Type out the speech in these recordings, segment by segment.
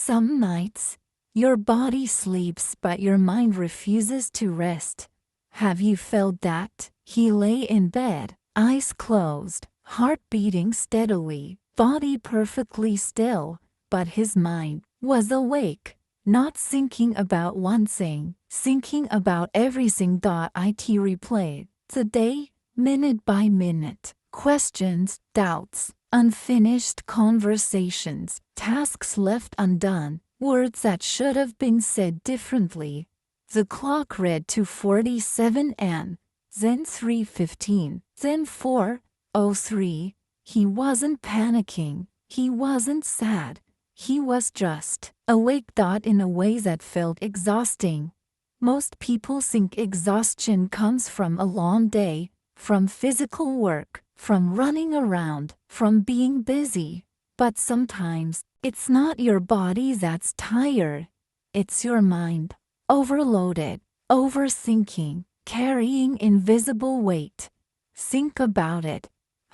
Some nights, your body sleeps but your mind refuses to rest. Have you felt that? He lay in bed, eyes closed, heart beating steadily, body perfectly still, but his mind was awake, not thinking about one thing, thinking about everything. It replayed the day, minute by minute, questions, doubts, unfinished conversations, tasks left undone, words that should have been said differently. The clock read 2:47 and then 3:15, then 4:03. He wasn't panicking, he wasn't sad, he was just awake. In a way that felt exhausting. Most people think exhaustion comes from a long day, from physical work, from running around, from being busy. But sometimes, it's not your body that's tired. It's your mind, overloaded, overthinking, carrying invisible weight. Think about it.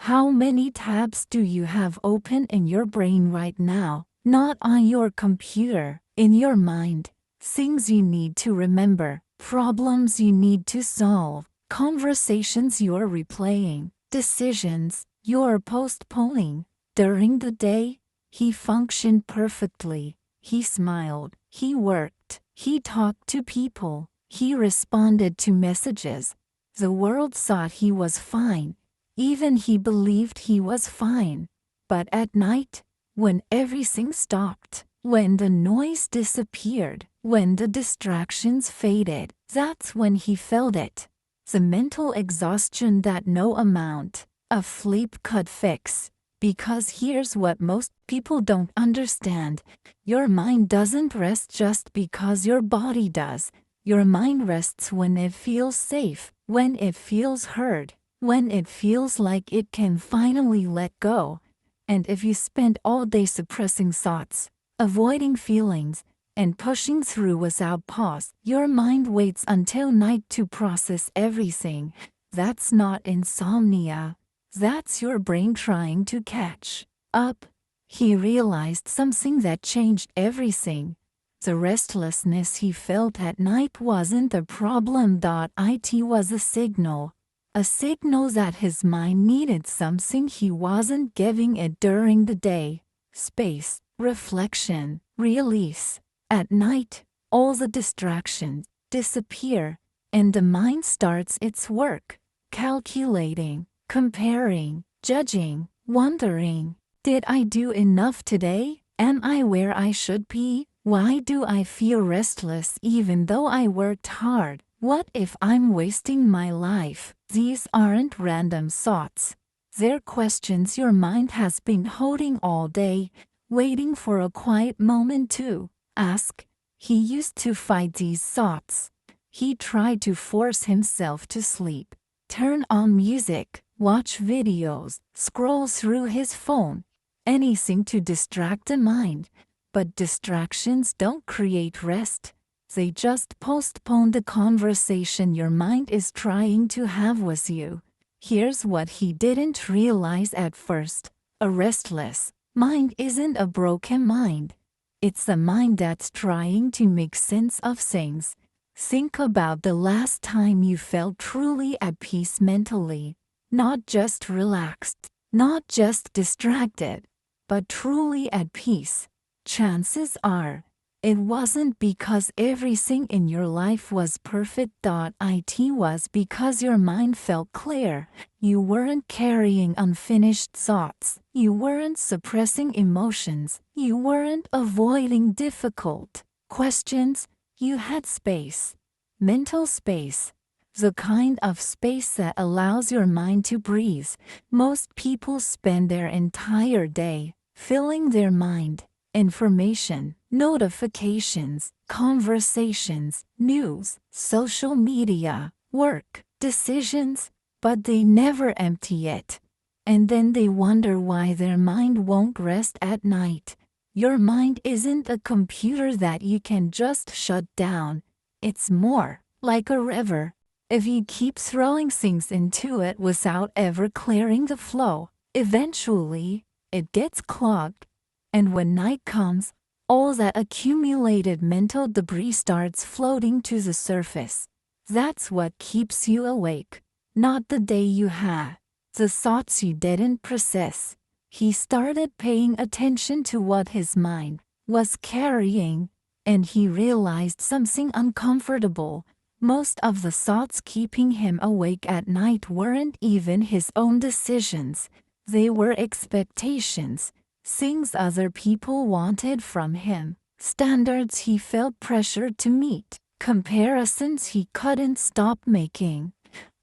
How many tabs do you have open in your brain right now? Not on your computer, in your mind. Things you need to remember, problems you need to solve, conversations you're replaying, decisions you're postponing. During the day, he functioned perfectly. He smiled, he worked, he talked to people, he responded to messages. The world thought he was fine. Even he believed he was fine. But at night, when everything stopped, when the noise disappeared, when the distractions faded, that's when he felt it. The mental exhaustion that no amount of sleep could fix. Because here's what most people don't understand. Your mind doesn't rest just because your body does. Your mind rests when it feels safe, when it feels heard, when it feels like it can finally let go. And if you spend all day suppressing thoughts, avoiding feelings, and pushing through without pause, your mind waits until night to process everything. That's not insomnia. That's your brain trying to catch up. He realized something that changed everything. The restlessness he felt at night wasn't the problem. It was a signal that his mind needed something he wasn't giving it during the day. Space, reflection, release. At night, all the distractions disappear, and the mind starts its work, calculating, comparing, judging, wondering, did I do enough today? Am I where I should be? Why do I feel restless even though I worked hard? What if I'm wasting my life? These aren't random thoughts. They're questions your mind has been holding all day, waiting for a quiet moment to ask. He used to fight these thoughts. He tried to force himself to sleep, turn on music, watch videos, scroll through his phone, anything to distract the mind. But distractions don't create rest. They just postpone the conversation your mind is trying to have with you. Here's what he didn't realize at first. A restless mind isn't a broken mind. It's a mind that's trying to make sense of things. Think about the last time you felt truly at peace mentally. Not just relaxed, not just distracted, but truly at peace. Chances are, it wasn't because everything in your life was perfect. It was because your mind felt clear. You weren't carrying unfinished thoughts. You weren't suppressing emotions. You weren't avoiding difficult questions. You had space. Mental space. The kind of space that allows your mind to breathe. Most people spend their entire day filling their mind. Information, notifications, conversations, news, social media, work, decisions, but they never empty it. And then they wonder why their mind won't rest at night. Your mind isn't a computer that you can just shut down. It's more like a river. If you keep throwing things into it without ever clearing the flow, eventually, it gets clogged. And when night comes, all that accumulated mental debris starts floating to the surface. That's what keeps you awake, not the day you had, the thoughts you didn't process. He started paying attention to what his mind was carrying, and he realized something uncomfortable. Most of the thoughts keeping him awake at night weren't even his own decisions. They were expectations, things other people wanted from him, standards he felt pressured to meet, comparisons he couldn't stop making.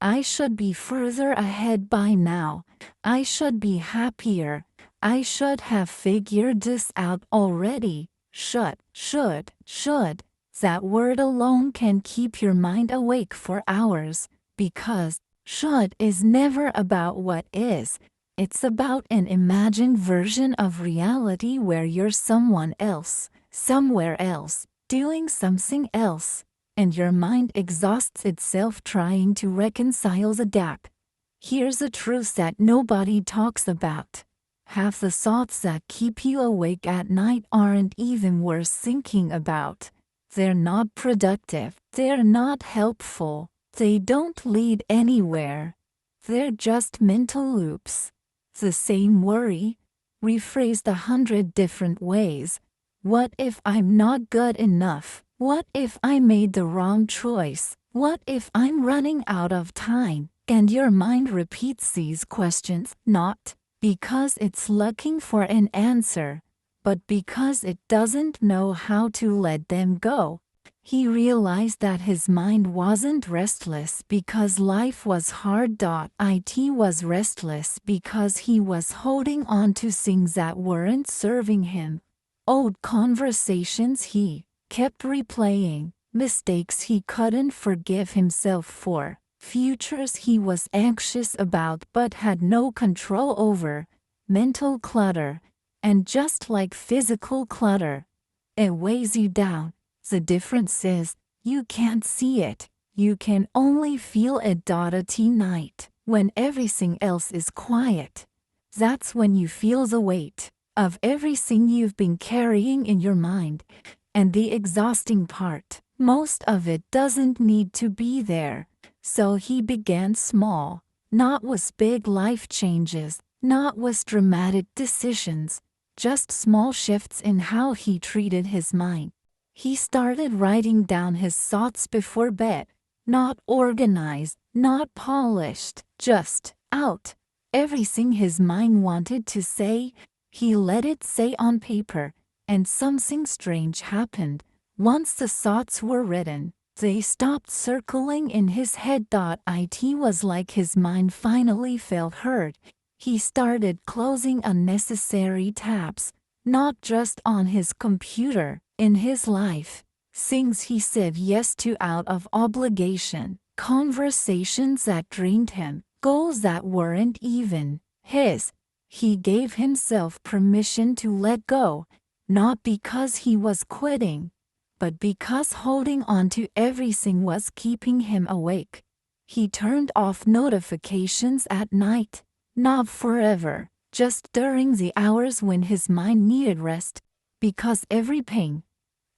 I should be further ahead by now. I should be happier. I should have figured this out already. Should. That word alone can keep your mind awake for hours, because should is never about what is. It's about an imagined version of reality where you're someone else, somewhere else, doing something else, and your mind exhausts itself trying to reconcile the gap. Here's a truth that nobody talks about. Half the thoughts that keep you awake at night aren't even worth thinking about. They're not productive. They're not helpful. They don't lead anywhere. They're just mental loops. The same worry, rephrased 100 different ways. What if I'm not good enough? What if I made the wrong choice? What if I'm running out of time? And your mind repeats these questions, not because it's looking for an answer, but because it doesn't know how to let them go. He realized that his mind wasn't restless because life was hard. It was restless because he was holding on to things that weren't serving him. Old conversations he kept replaying, mistakes he couldn't forgive himself for, futures he was anxious about but had no control over, mental clutter. And just like physical clutter, it weighs you down. The difference is, you can't see it, you can only feel it. At night, when everything else is quiet, that's when you feel the weight of everything you've been carrying in your mind. And the exhausting part, most of it doesn't need to be there. So he began small, not with big life changes, not with dramatic decisions, just small shifts in how he treated his mind. He started writing down his thoughts before bed, not organized, not polished, just out. Everything his mind wanted to say, he let it say on paper, and something strange happened. Once the thoughts were written, they stopped circling in his head. It was like his mind finally felt heard. He started closing unnecessary tabs, not just on his computer, in his life. Things he said yes to out of obligation, conversations that drained him, goals that weren't even his. He gave himself permission to let go, not because he was quitting, but because holding on to everything was keeping him awake. He turned off notifications at night, not forever, just during the hours when his mind needed rest, because every ping,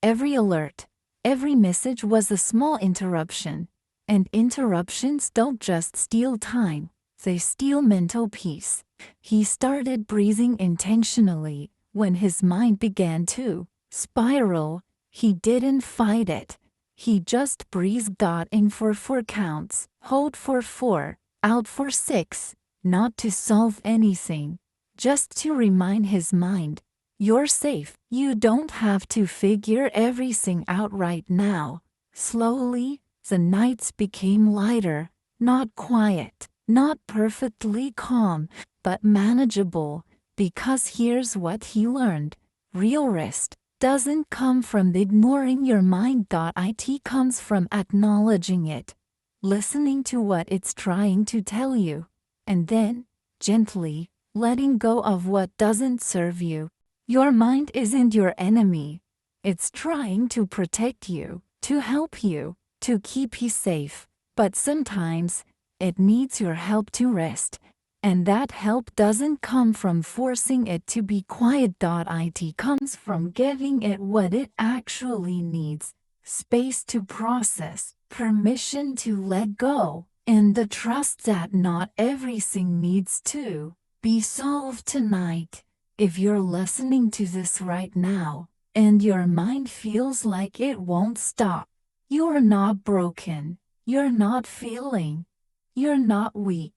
every alert, every message was a small interruption, and interruptions don't just steal time, they steal mental peace. He started breathing intentionally. When his mind began to spiral, he didn't fight it. He just breathed. In for 4 counts, hold for 4, out for 6, not to solve anything, just to remind his mind, you're safe. You don't have to figure everything out right now. Slowly, the nights became lighter, not quiet, not perfectly calm, but manageable, because here's what he learned. Real rest doesn't come from ignoring your mind. It comes from acknowledging it, listening to what it's trying to tell you, and then, gently, letting go of what doesn't serve you. Your mind isn't your enemy. It's trying to protect you, to help you, to keep you safe. But sometimes, it needs your help to rest. And that help doesn't come from forcing it to be quiet. It comes from giving it what it actually needs: space to process, permission to let go, and the trust that not everything needs to be solved tonight. If you're listening to this right now, and your mind feels like it won't stop, you're not broken, you're not failing, you're not weak.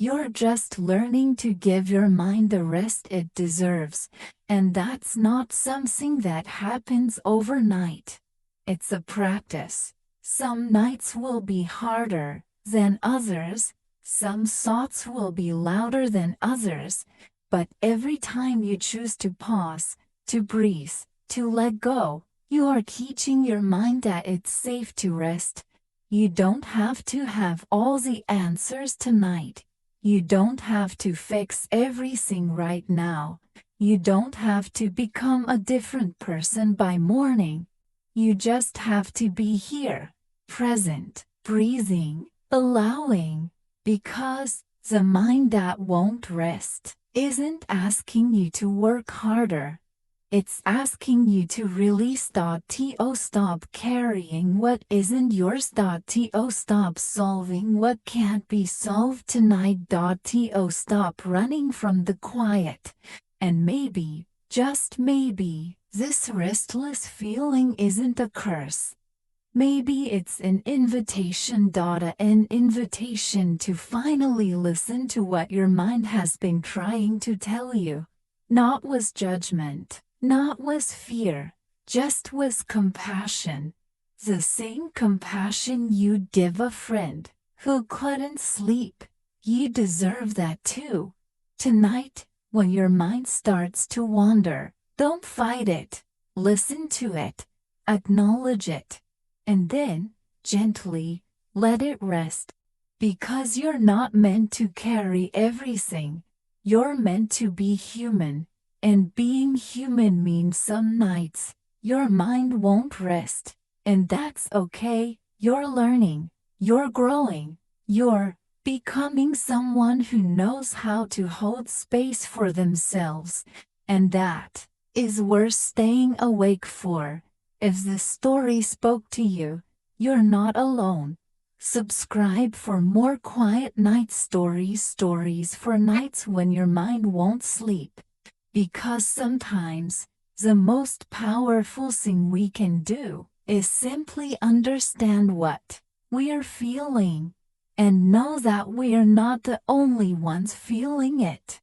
You're just learning to give your mind the rest it deserves, and that's not something that happens overnight. It's a practice. Some nights will be harder than others, some thoughts will be louder than others, but every time you choose to pause, to breathe, to let go, you are teaching your mind that it's safe to rest. You don't have to have all the answers tonight. You don't have to fix everything right now. You don't have to become a different person by morning. You just have to be here, present, breathing, allowing, because the mind that won't rest isn't asking you to work harder. It's asking you to release. Stop carrying what isn't yours. Stop solving what can't be solved tonight. Stop running from the quiet. And maybe, just maybe, this restless feeling isn't a curse. Maybe it's an invitation. An invitation to finally listen to what your mind has been trying to tell you. Not with judgment, not with fear, just with compassion. The same compassion you'd give a friend who couldn't sleep. You deserve that too. Tonight, when your mind starts to wander, don't fight it. Listen to it. Acknowledge it. And then, gently, let it rest. Because you're not meant to carry everything. You're meant to be human. And being human means some nights your mind won't rest. And that's okay. You're learning. You're growing. You're becoming someone who knows how to hold space for themselves. And that is worth staying awake for. If this story spoke to you, you're not alone. Subscribe for more quiet night stories for nights when your mind won't sleep. Because sometimes, the most powerful thing we can do is simply understand what we're feeling and know that we're not the only ones feeling it.